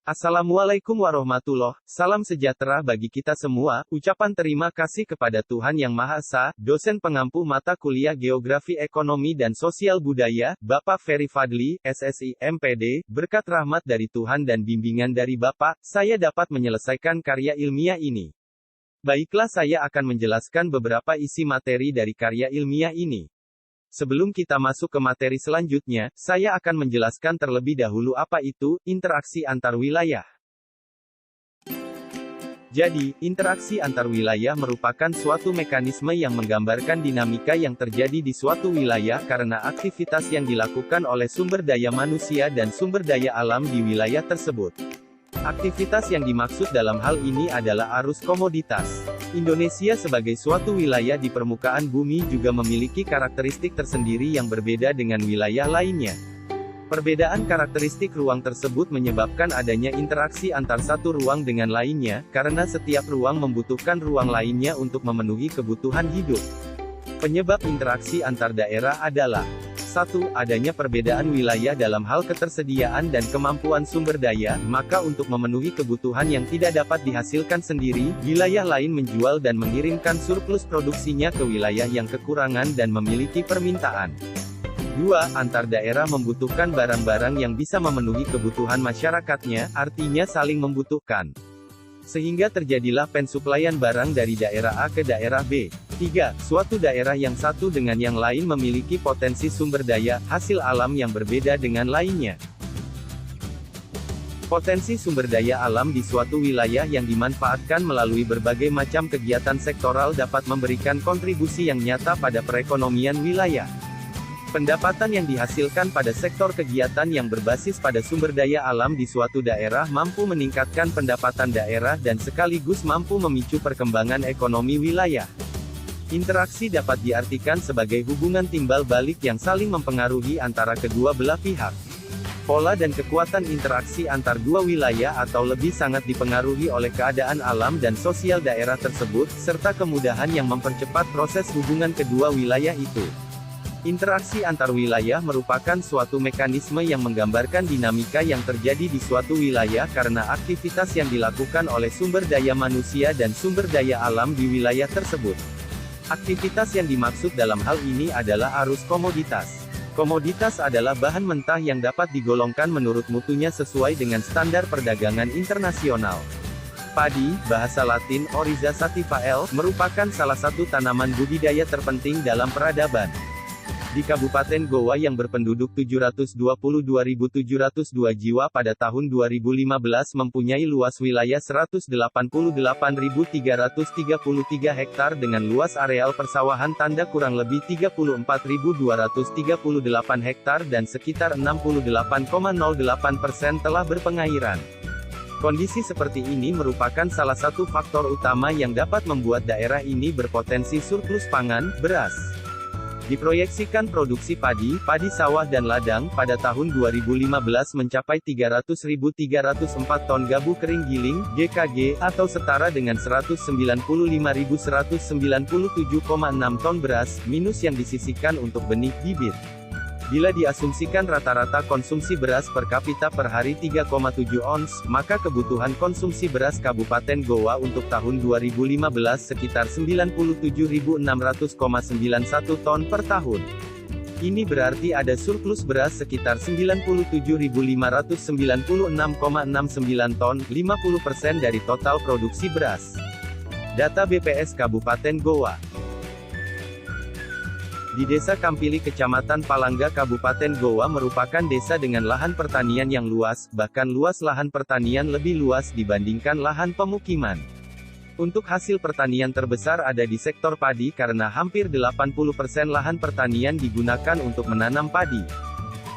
Assalamualaikum warahmatullahi, salam sejahtera bagi kita semua, ucapan terima kasih kepada Tuhan Yang Maha Esa, dosen pengampu mata kuliah Geografi Ekonomi dan Sosial Budaya, Bapak Ferry Fadli, SSI, MPD, berkat rahmat dari Tuhan dan bimbingan dari Bapak, saya dapat menyelesaikan karya ilmiah ini. Baiklah, saya akan menjelaskan beberapa isi materi dari karya ilmiah ini. Sebelum kita masuk ke materi selanjutnya, saya akan menjelaskan terlebih dahulu apa itu interaksi antar wilayah. Jadi, interaksi antar wilayah merupakan suatu mekanisme yang menggambarkan dinamika yang terjadi di suatu wilayah karena aktivitas yang dilakukan oleh sumber daya manusia dan sumber daya alam di wilayah tersebut. Aktivitas yang dimaksud dalam hal ini adalah arus komoditas. Indonesia sebagai suatu wilayah di permukaan bumi juga memiliki karakteristik tersendiri yang berbeda dengan wilayah lainnya. Perbedaan karakteristik ruang tersebut menyebabkan adanya interaksi antar satu ruang dengan lainnya, karena setiap ruang membutuhkan ruang lainnya untuk memenuhi kebutuhan hidup. Penyebab interaksi antar daerah adalah 1. Adanya perbedaan wilayah dalam hal ketersediaan dan kemampuan sumber daya, maka untuk memenuhi kebutuhan yang tidak dapat dihasilkan sendiri, wilayah lain menjual dan mengirimkan surplus produksinya ke wilayah yang kekurangan dan memiliki permintaan. 2. Antar daerah membutuhkan barang-barang yang bisa memenuhi kebutuhan masyarakatnya, artinya saling membutuhkan. Sehingga terjadilah pensuplaian barang dari daerah A ke daerah B. 3. Suatu daerah yang satu dengan yang lain memiliki potensi sumber daya, hasil alam yang berbeda dengan lainnya. Potensi sumber daya alam di suatu wilayah yang dimanfaatkan melalui berbagai macam kegiatan sektoral dapat memberikan kontribusi yang nyata pada perekonomian wilayah. Pendapatan yang dihasilkan pada sektor kegiatan yang berbasis pada sumber daya alam di suatu daerah mampu meningkatkan pendapatan daerah dan sekaligus mampu memicu perkembangan ekonomi wilayah. Interaksi dapat diartikan sebagai hubungan timbal balik yang saling mempengaruhi antara kedua belah pihak. Pola dan kekuatan interaksi antar dua wilayah atau lebih sangat dipengaruhi oleh keadaan alam dan sosial daerah tersebut, serta kemudahan yang mempercepat proses hubungan kedua wilayah itu. Interaksi antar wilayah merupakan suatu mekanisme yang menggambarkan dinamika yang terjadi di suatu wilayah karena aktivitas yang dilakukan oleh sumber daya manusia dan sumber daya alam di wilayah tersebut. Aktivitas yang dimaksud dalam hal ini adalah arus komoditas. Komoditas adalah bahan mentah yang dapat digolongkan menurut mutunya sesuai dengan standar perdagangan internasional. Padi, bahasa Latin Oryza sativa L, merupakan salah satu tanaman budidaya terpenting dalam peradaban. Di Kabupaten Goa yang berpenduduk 722.702 jiwa pada tahun 2015 mempunyai luas wilayah 188.333 hektar dengan luas areal persawahan tanda kurang lebih 34.238 hektar dan sekitar 68,08% telah berpengairan. Kondisi seperti ini merupakan salah satu faktor utama yang dapat membuat daerah ini berpotensi surplus pangan, beras. Diproyeksikan produksi padi, sawah dan ladang, pada tahun 2015 mencapai 300.304 ton gabu kering giling, GKG, atau setara dengan 195.197,6 ton beras, minus yang disisihkan untuk benih bibit. Bila diasumsikan rata-rata konsumsi beras per kapita per hari 3,7 ons, maka kebutuhan konsumsi beras Kabupaten Goa untuk tahun 2015 sekitar 97.600,91 ton per tahun. Ini berarti ada surplus beras sekitar 97.596,69 ton, 50% dari total produksi beras. Data BPS Kabupaten Goa. Di Desa Kampili Kecamatan Palangga Kabupaten Goa merupakan desa dengan lahan pertanian yang luas, bahkan luas lahan pertanian lebih luas dibandingkan lahan pemukiman. Untuk hasil pertanian terbesar ada di sektor padi karena hampir 80% lahan pertanian digunakan untuk menanam padi.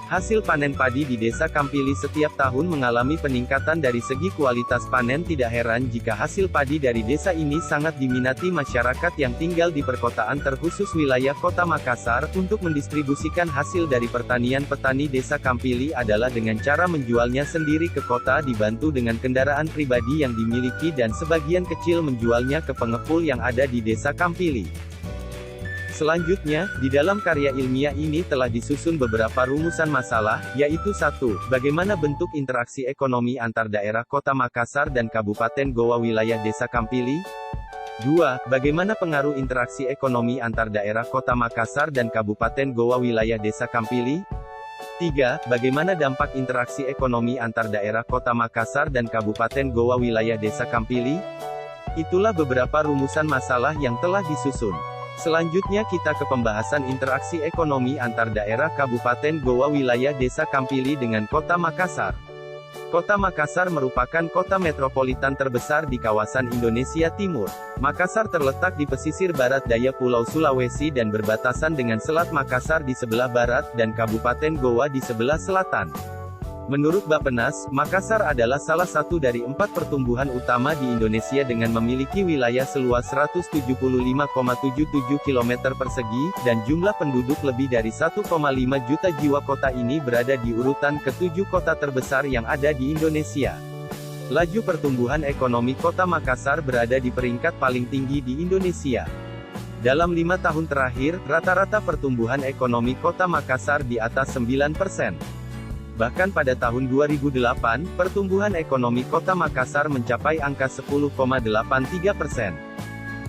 Hasil panen padi di Desa Kampili setiap tahun mengalami peningkatan dari segi kualitas panen. Tidak heran jika hasil padi dari desa ini sangat diminati masyarakat yang tinggal di perkotaan terkhusus wilayah Kota Makassar. Untuk mendistribusikan hasil dari pertanian, petani Desa Kampili adalah dengan cara menjualnya sendiri ke kota dibantu dengan kendaraan pribadi yang dimiliki dan sebagian kecil menjualnya ke pengepul yang ada di Desa Kampili. Selanjutnya, di dalam karya ilmiah ini telah disusun beberapa rumusan masalah, yaitu 1. Bagaimana bentuk interaksi ekonomi antar daerah Kota Makassar dan Kabupaten Goa wilayah Desa Kampili? 2. Bagaimana pengaruh interaksi ekonomi antar daerah Kota Makassar dan Kabupaten Goa wilayah Desa Kampili? 3. Bagaimana dampak interaksi ekonomi antar daerah Kota Makassar dan Kabupaten Goa wilayah Desa Kampili? Itulah beberapa rumusan masalah yang telah disusun. Selanjutnya kita ke pembahasan interaksi ekonomi antar daerah Kabupaten Goa wilayah Desa Kampili dengan Kota Makassar. Kota Makassar merupakan kota metropolitan terbesar di kawasan Indonesia Timur. Makassar terletak di pesisir barat daya Pulau Sulawesi dan berbatasan dengan Selat Makassar di sebelah barat dan Kabupaten Goa di sebelah selatan. Menurut Bappenas, Makassar adalah salah satu dari 4 pertumbuhan utama di Indonesia dengan memiliki wilayah seluas 175,77 km persegi, dan jumlah penduduk lebih dari 1,5 juta jiwa. Kota ini berada di urutan ke-7 kota terbesar yang ada di Indonesia. Laju pertumbuhan ekonomi Kota Makassar berada di peringkat paling tinggi di Indonesia. Dalam 5 tahun terakhir, rata-rata pertumbuhan ekonomi Kota Makassar di atas 9%. Bahkan pada tahun 2008, pertumbuhan ekonomi Kota Makassar mencapai angka 10,83%.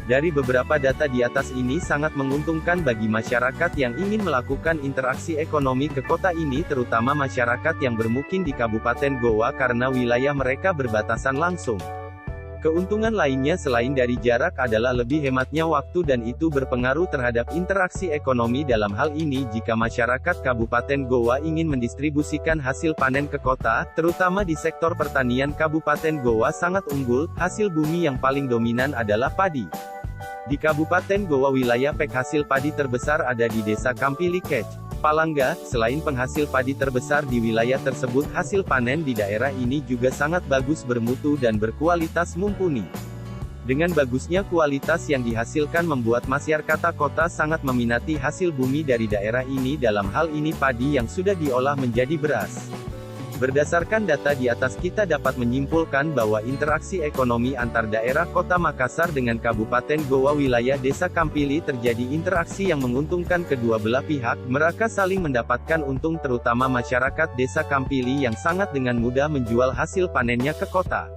Dari beberapa data di atas ini sangat menguntungkan bagi masyarakat yang ingin melakukan interaksi ekonomi ke kota ini, terutama masyarakat yang bermukim di Kabupaten Goa karena wilayah mereka berbatasan langsung. Keuntungan lainnya selain dari jarak adalah lebih hematnya waktu, dan itu berpengaruh terhadap interaksi ekonomi. Dalam hal ini, jika masyarakat Kabupaten Goa ingin mendistribusikan hasil panen ke kota, terutama di sektor pertanian, Kabupaten Goa sangat unggul. Hasil bumi yang paling dominan adalah padi. Di Kabupaten Goa wilayah penghasil padi terbesar ada di Desa Kampili Kec, Palangga. Selain penghasil padi terbesar di wilayah tersebut, hasil panen di daerah ini juga sangat bagus, bermutu dan berkualitas mumpuni. Dengan bagusnya kualitas yang dihasilkan membuat masyarakat kota sangat meminati hasil bumi dari daerah ini, dalam hal ini padi yang sudah diolah menjadi beras. Berdasarkan data di atas kita dapat menyimpulkan bahwa interaksi ekonomi antar daerah Kota Makassar dengan Kabupaten Goa wilayah Desa Kampili terjadi interaksi yang menguntungkan kedua belah pihak. Mereka saling mendapatkan untung, terutama masyarakat Desa Kampili yang sangat dengan mudah menjual hasil panennya ke kota.